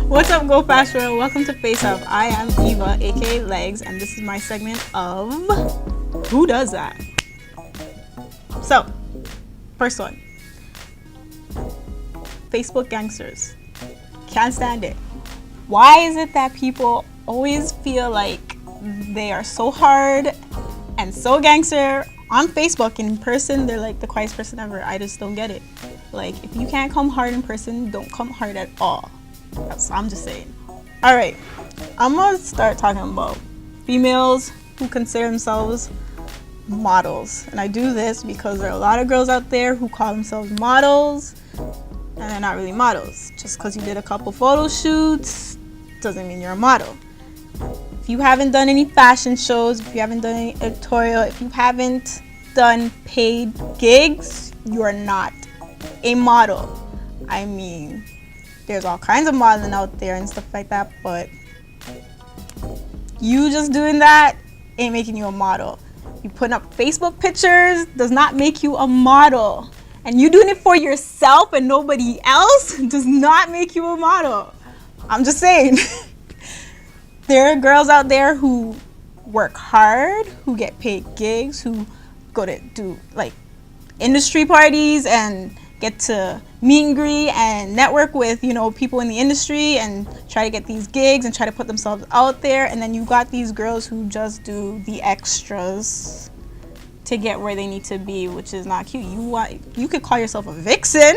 What's up, Go Fast World? Welcome to Face Up. I am Eva, aka Legs, and this is my segment of Who Does That? So, first one. Facebook gangsters. Can't stand it. Why is it that people always feel like they are so hard and so gangster on Facebook? In person, they're like the quietest person ever. I just don't get it. Like, if you can't come hard in person, don't come hard at all. I'm just saying. Alright, I'm gonna start talking about females who consider themselves models. And I do this because there are a lot of girls out there who call themselves models and they're not really models. Just because you did a couple photo shoots doesn't mean you're a model. If you haven't done any fashion shows, if you haven't done any editorial, if you haven't done paid gigs, you are not a model. I mean, there's all kinds of modeling out there and stuff like that, but you just doing that ain't making you a model. You putting up Facebook pictures does not make you a model. And you doing it for yourself and nobody else does not make you a model. I'm just saying. There are girls out there who work hard, who get paid gigs, who go to do like industry parties and get to meet and greet and network with, you know, people in the industry and try to get these gigs and try to put themselves out there. And then you got these girls who just do the extras to get where they need to be, which is not cute. You could call yourself a vixen,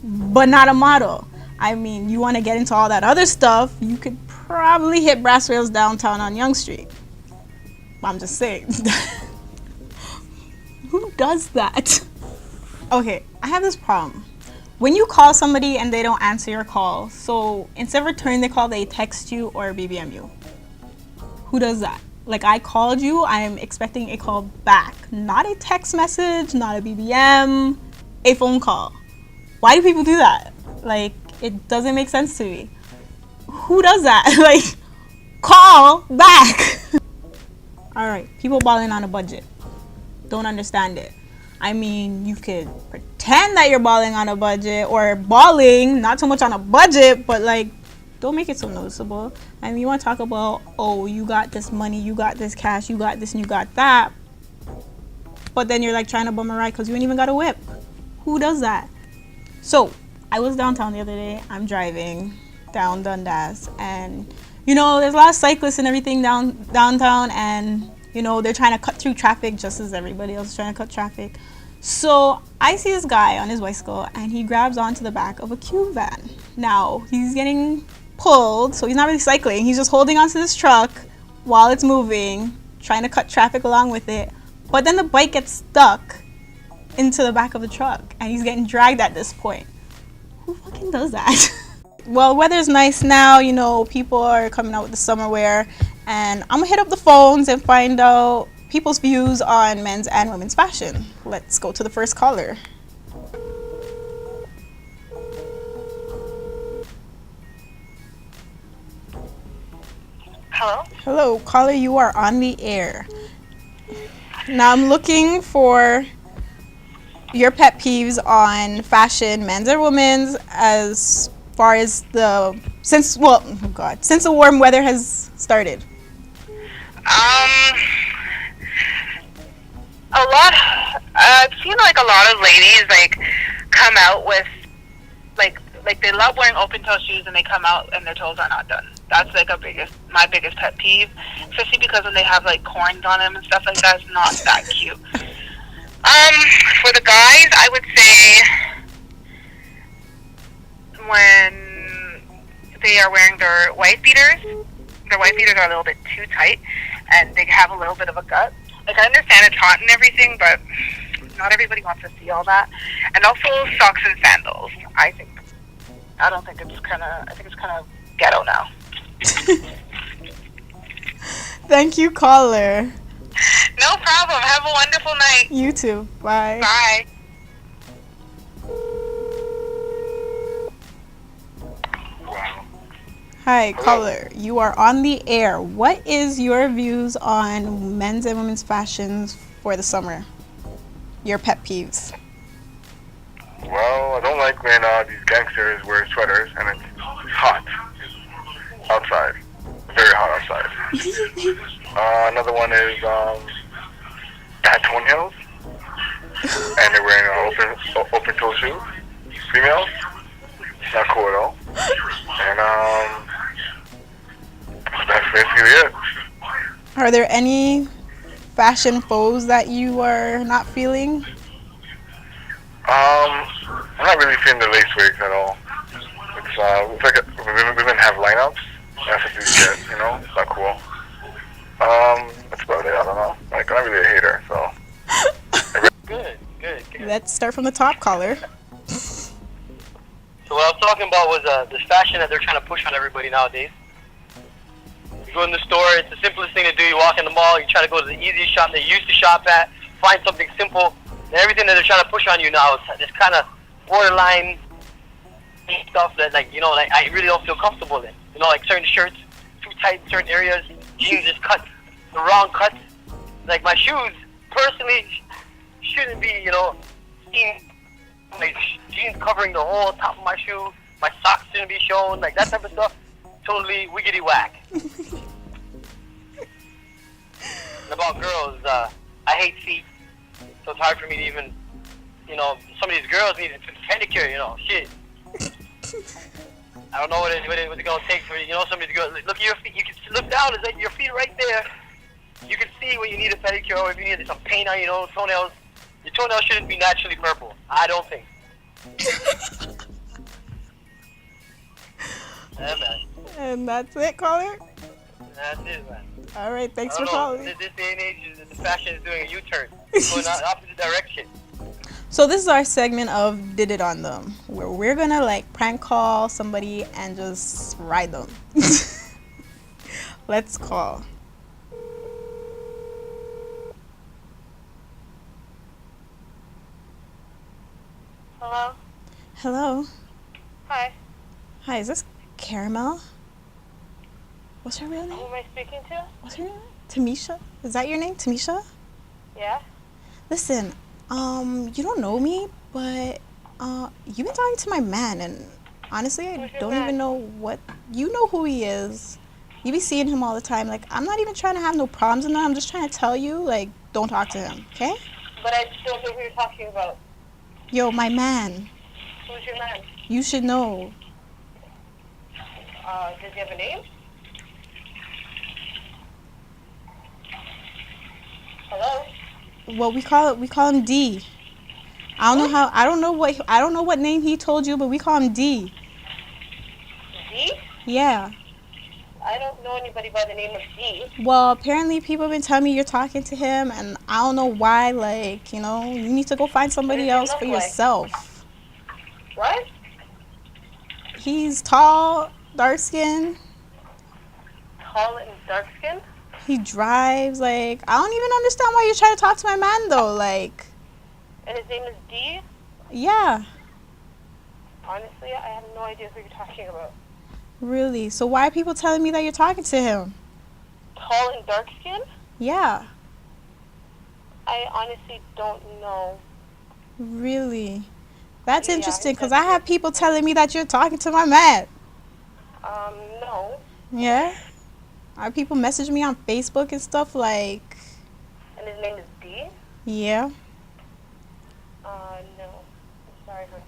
but not a model. I mean, you want to get into all that other stuff, you could probably hit brass rails downtown on Yonge Street. I'm just saying. Who does that? Okay, I have this problem. When you call somebody and they don't answer your call, so instead of returning the call, they text you or BBM you. Who does that? Like, I called you, I'm expecting a call back. Not a text message, not a BBM, a phone call. Why do people do that? Like, it doesn't make sense to me. Who does that? Like, call back. All right, people balling on a budget. Don't understand it. I mean, you could pretend that you're balling on a budget or balling, not so much on a budget, but like, don't make it so noticeable. I mean, you want to talk about, oh, you got this money, you got this cash, you got this and you got that. But then you're like trying to bum a ride because you ain't even got a whip. Who does that? So, I was downtown the other day. I'm down Dundas, and you know, there's a lot of cyclists and everything downtown, and you know, they're trying to cut through traffic just as everybody else is trying to cut traffic. So I see this guy on his bicycle and he grabs onto the back of a cube van. Now he's getting pulled, so he's not really cycling. He's just holding onto this truck while it's moving, trying to cut traffic along with it. But then the bike gets stuck into the back of the truck and he's getting dragged at this point. Who fucking does that? Well, weather's nice now, you know, people are coming out with the summer wear, and I'm gonna hit up the phones and find out people's views on men's and women's fashion. Let's go to the first caller. Hello? Hello, caller, you are on the air. Now I'm looking for your pet peeves on fashion, men's or women's, as far as since the warm weather has started. I've seen like a lot of ladies like come out with like they love wearing open toe shoes and they come out and their toes are not done. That's like my biggest pet peeve, especially because when they have like corns on them and stuff like that, it's not that cute. For the guys, I would say when they are wearing their wife beaters are a little bit too tight and they have a little bit of a gut. Like, I understand it's hot and everything, but not everybody wants to see all that. And also socks and sandals. I think it's kind of ghetto now. Thank you, caller. No problem. Have a wonderful night. You too. Bye. Bye. Hi, caller. You are on the air. What is your views on men's and women's fashions for the summer? Your pet peeves. Well, I don't like like when these gangsters wear sweaters and it's hot outside, very hot outside. Another one is at toenails, and they're wearing open toe shoes. Females, not cool at all. And that's basically it. Are there any fashion foes that you are not feeling? I'm not really feeling the lace wigs at all. It's like women have lineups. That's what these get, you know. It's not cool. That's about it. I don't know. Like, I'm not really a hater, so. Good. Let's start from the top, caller. So what I was talking about was this fashion that they're trying to push on everybody nowadays. You go in the store, it's the simplest thing to do. You walk in the mall, you try to go to the easiest shop that you used to shop at, find something simple, and everything that they're trying to push on you now is this kind of borderline stuff that, like, you know, like, I really don't feel comfortable in. You know, like certain shirts too tight in certain areas, jeans just cut the wrong cut. Like my shoes, personally, shouldn't be, you know, seen, like jeans covering the whole top of my shoe. My socks shouldn't be shown, like that type of stuff. Totally wiggity whack. And about girls, I hate feet, so it's hard for me to even, you know, some of these girls need a pedicure, you know, shit. I don't know what it's gonna take for, you know, some of these girls. Look at your feet. You can look down. It's like your feet right there. You can see when you need a pedicure or if you need some paint on your toenails. Your toenails shouldn't be naturally purple. I don't think. Yeah, man. And that's it, caller? That's it, man. All right, thanks for I don't know. calling. This day and age, the fashion is doing a U-turn. It's going the opposite direction. So this is our segment of Did It On Them, where we're gonna like prank call somebody and just ride them. Let's call. Hello? Hello. Hi. Hi, is this Caramel? What's her real name? Who am I speaking to? What's her name? Tamisha? Is that your name, Tamisha? Yeah? Listen, you don't know me, but you've been talking to my man, and honestly, I Who's your don't man? even know what. You know who he is. You be seeing him all the time. Like, I'm not even trying to have no problems in that. I'm just trying to tell you, like, don't talk to him, okay? But I don't know who you're talking about. Yo, my man. Who's your man? You should know. Does he have a name? Hello? Well, we call him D. I don't know what name he told you, but we call him D. D? Yeah. I don't know anybody by the name of D. Well, apparently people have been telling me you're talking to him, and I don't know why. Like, you know, you need to go find somebody What does he else look for like? yourself. What? He's tall, dark skinned. Tall and dark skinned? He drives. Like, I don't even understand why you're trying to talk to my man though. Like, And his name is D? yeah, Honestly, I have no idea who you're talking about. really. So why are people telling me that you're talking to him? Tall and dark skinned? Yeah, I honestly don't know. really. That's Yeah, interesting because that's I have people telling me that you're talking to my man. No. Yeah. Are people messaging me on Facebook and stuff like, And his name is D? yeah. No. I'm sorry, hon.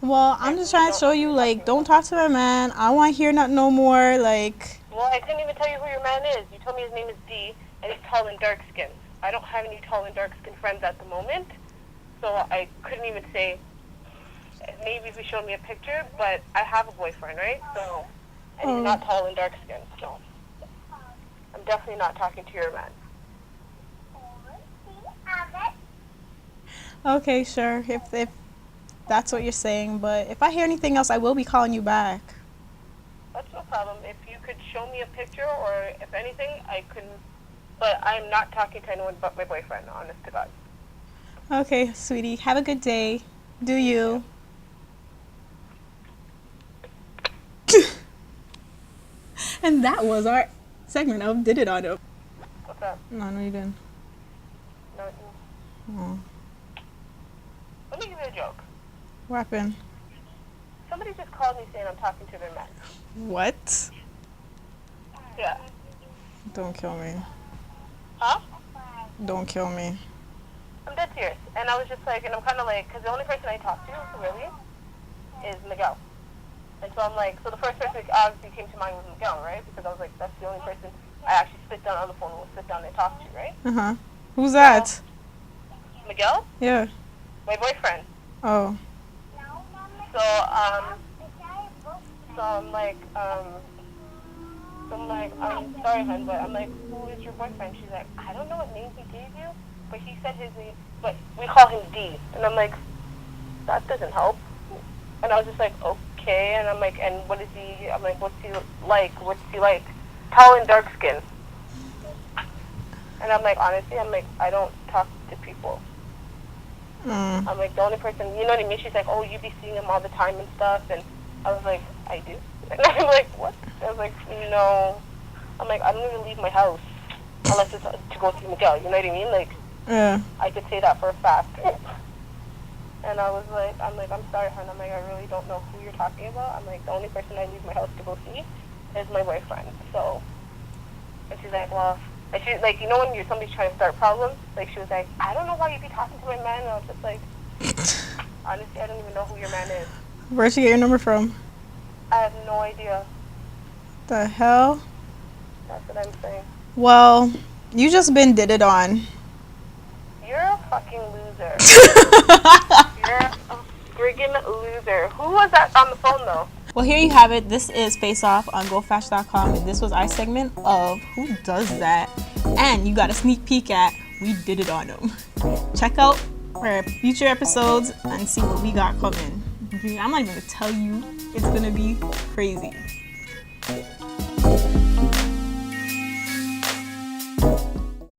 Well, I'm just trying to show you, like, don't talk to my man. I don't want to hear nothing no more. Like, Well, I couldn't even tell you who your man is. You told me his name is D, and he's tall and dark skinned. I don't have any tall and dark skinned friends at the moment, so I couldn't even say. Maybe if he showed me a picture, but I have a boyfriend, right? So, and he's not tall and dark skinned, so I'm definitely not talking to your man. okay, sure, if that's what you're saying. But if I hear anything else, I will be calling you back. That's no problem. If you could show me a picture, or if anything, I couldn't. But I'm not talking to anyone but my boyfriend, honest to God. Okay, sweetie. Have a good day. Do you? And that was our segment of Did It On Them. What's up? No, you didn't. No, Oh. let me give you a joke. What happened? Somebody just called me saying I'm talking to their man. What? Yeah. Don't kill me. Huh? Don't kill me. I'm dead serious. And I was just like, and I'm kind of like, because the only person I talk to, really, is Miguel. And so I'm like, so the first person that obviously came to mind was Miguel, right? Because I was like, that's the only person I actually sit down on the phone and will sit down and talk to, right? Uh-huh. Who's that? Miguel? Yeah. My boyfriend. Oh. So, I'm sorry, hon, but I'm like, who is your boyfriend? She's like, I don't know what name he gave you, but he said his name, but we call him D. And I'm like, that doesn't help. And I was just like, okay. And I'm like, and what is he? I'm like, what's he like? What's he like? Tall and dark skin. And I'm like, honestly, I'm like, I don't talk to people. Mm. I'm like, the only person, you know what I mean? She's like, oh, you be seeing him all the time and stuff. And I was like, I do. And I'm like, what? I was like, no. I'm like, I don't even leave my house unless it's to go see Miguel. You know what I mean? Like, Yeah. I could say that for a fact. And I was like, I'm sorry, hon. I'm like, I really don't know who you're talking about. I'm like, the only person I leave my house to go see is my boyfriend. So, and she's like, well, and she's like, you know when somebody's trying to start problems? Like, she was like, I don't know why you be talking to my man. And I was just like, honestly, I don't even know who your man is. Where'd she get your number from? I have no idea. The hell? That's what I'm saying. Well, you just been did it on. You're a fucking loser. You're a friggin' loser. Who was that on the phone, though? Well, here you have it. This is Face Off on GoFash.com. This was our segment of Who Does That? And you got a sneak peek at We Did It On Them. Check out our future episodes and see what we got coming. I'm not even going to tell you. It's going to be crazy.